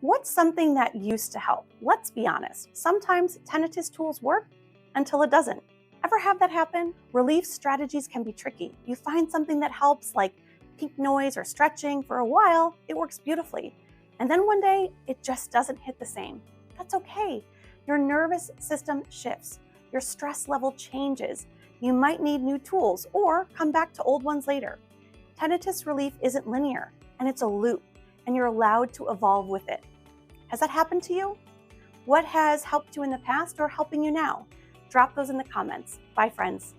What's something that used to help? Let's be honest. Sometimes tinnitus tools work until it doesn't. Ever have that happen? Relief strategies can be tricky. You find something that helps, like pink noise or stretching. For a while, it works beautifully. And then one day, it just doesn't hit the same. That's okay. Your nervous system shifts. Your stress level changes. You might need new tools or come back to old ones later. Tinnitus relief isn't linear, and it's a loop, and you're allowed to evolve with it. Has that happened to you? What has helped you in the past or helping you now? Drop those in the comments. Bye, friends.